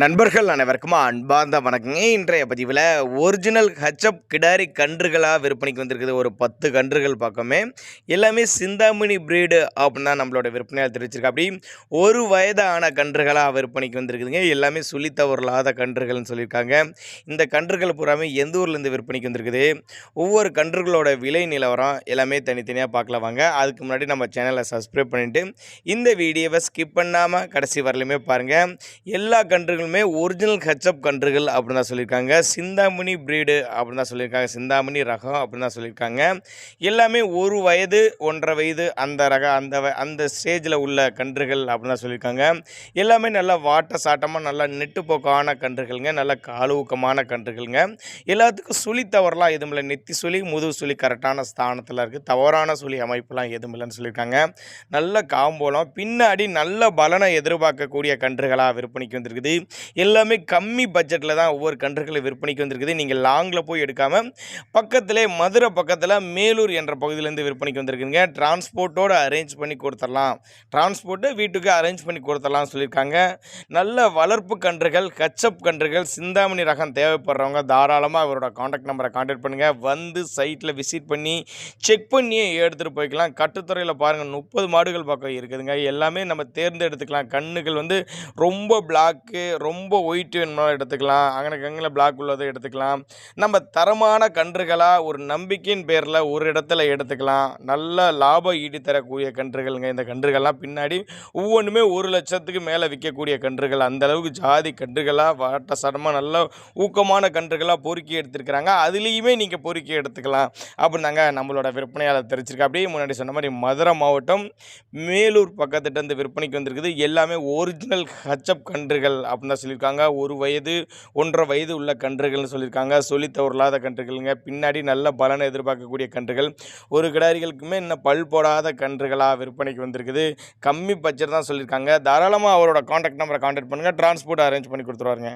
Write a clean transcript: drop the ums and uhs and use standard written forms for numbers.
நண்பர்கள் அனைவருக்கும் அன்பார்ந்த வணக்கங்க. இன்றைய பதிவில் ஒரிஜினல் ஹச்அப் கிடாரி கன்றுகளாக விற்பனைக்கு வந்திருக்குது. ஒரு 10 கன்றுகள் பக்கமே எல்லாமே சிந்தாமணி பிரீடு அப்படின்னு தான் நம்மளோட விற்பனையாக தெரிவிச்சிருக்கு. அப்படி ஒரு வயதான கன்றுகளாக விற்பனைக்கு வந்திருக்குதுங்க. எல்லாமே சுழித்தவரலாத கன்றுகள்னு சொல்லியிருக்காங்க. இந்த கன்றுகள் பூராமே எந்த ஊர்லேருந்து விற்பனைக்கு வந்திருக்குது, ஒவ்வொரு கன்றுகளோட விலை நிலவரம் எல்லாமே தனித்தனியாக பார்க்கலாம் வாங்க. அதுக்கு முன்னாடி நம்ம சேனலை சப்ஸ்கிரைப் பண்ணிவிட்டு இந்த வீடியோவை ஸ்கிப் பண்ணாமல் கடைசி வரலையுமே பாருங்கள். எல்லா கன்றுகளுமே ஒரிஜினல் ஹெச்அப் கன்றுகள் அப்படின்னு தான் சொல்லியிருக்காங்க. சிந்தாமணி பிரீடு அப்படின்னு தான் சொல்லியிருக்காங்க. சிந்தாமணி ரகம் அப்படின்னு தான் சொல்லியிருக்காங்க. எல்லாமே ஒரு வயது 1.5 வயது அந்த ரகம் அந்த ஸ்டேஜில் உள்ள கன்றுகள் அப்படின்னு தான் சொல்லியிருக்காங்க. எல்லாமே நல்லா வாட்ட சாட்டமாக நல்லா நெட்டுப்போக்கான கன்றுகள்ங்க. நல்ல காலூக்கமான கன்றுகள்ங்க. எல்லாத்துக்கும் சுழி தவறலாம் எதுவும் இல்லை. நெத்தி சுழி முதுகு சுழி கரெக்டான ஸ்தானத்தில் இருக்குது. தவறான சுழி அமைப்புலாம் எதுவும் இல்லைன்னு சொல்லியிருக்காங்க. நல்ல காம்போலம் பின்னாடி நல்ல பலனை எதிர்பார்க்கக்கூடிய கன்றுகளாக விற்பனைக்கு வந்திருக்குது. எல்லாமே கம்மி பட்ஜெட்டில் தான் ஒவ்வொரு கன்றுகளும் விற்பனைக்கு வந்திருக்குது. நீங்கள் லாங்கில் போய் எடுக்காமல் பக்கத்திலே மதுரை பக்கத்தில் மேலூர் என்ற பகுதியிலேருந்து விற்பனைக்கு வந்திருக்குங்க. டிரான்ஸ்போர்ட்டோடு அரேஞ்ச் பண்ணி கொடுத்துடலாம், டிரான்ஸ்போர்ட்டு வீட்டுக்கு அரேஞ்ச் பண்ணி கொடுத்துடலாம் சொல்லியிருக்காங்க. நல்ல வளர்ப்பு கன்றுகள், கச்சப் கன்றுகள், சிந்தாமணி ரகம் தேவைப்படுறவங்க தாராளமாக அவரோட காண்டாக்ட் நம்பரை கான்டாக்ட் பண்ணுங்கள். வந்து சைட்டில் விசிட் பண்ணி செக் பண்ணியே எடுத்துகிட்டு போய்க்கலாம். கட்டுத்துறையில் பாருங்கள் 30 மாடுகள் பக்கம் இருக்குதுங்க. எல்லாமே நம்ம தேர்ந்தெடுத்துக்கலாம். கண்ணுகள் வந்து ரொம்ப பிளாக்கு, ரொம்ப ஒயிட் வேணும்னாலும் எடுத்துக்கலாம். அங்கே பிளாக் உள்ளதை எடுத்துக்கலாம். நம்ம தரமான கன்றுகளாக ஒரு நம்பிக்கையின் பேரில் ஒரு இடத்துல எடுத்துக்கலாம். நல்ல லாபம் ஈட்டி தரக்கூடிய கன்றுகள்ங்க. இந்த கன்றுகள்லாம் பின்னாடி ஒவ்வொன்றுமே 1 லட்சத்துக்கு மேலே விற்கக்கூடிய கன்றுகள். அந்தளவுக்கு ஜாதி கன்றுகளாக வாட்ட சடமாக நல்ல ஊக்கமான கன்றுகளாக பொறுக்கி எடுத்துருக்கிறாங்க. அதுலேயுமே நீங்கள் பொறுக்கி எடுத்துக்கலாம் அப்படின்னாங்க நம்மளோட விற்பனையாளர் தெரிவிச்சிருக்கா. அப்படியே முன்னாடி சொன்ன மாதிரி மதுரை மாவட்டம் மேலூர் பக்கத்துட்டு இருந்து விற்பனைக்கு வந்திருக்குது. எல்லாமே ஒரிஜினல் ஹச்அப் கன்றுகள் அப்படின்னு தான் சொல்லியிருக்காங்க. 1 வயது 1.5 வயது உள்ள கன்றுகள்னு சொல்லியிருக்காங்க. சொல்லித்தவரலாத கன்றுகள்ங்க. பின்னாடி நல்ல பலனை எதிர்பார்க்கக்கூடிய கன்றுகள். ஒரு கிடாரிகளுக்குமே இன்னும் பல் போடாத கன்றுகளாக விற்பனைக்கு வந்திருக்குது. கம்மி பட்ஜெட் தான் சொல்லியிருக்காங்க. தாராளமாக அவரோட கான்டாக்ட் நம்பரை கான்டாக்ட் பண்ணுங்கள். டிரான்ஸ்போர்ட் அரேஞ்ச் பண்ணி கொடுத்துருவாருங்க.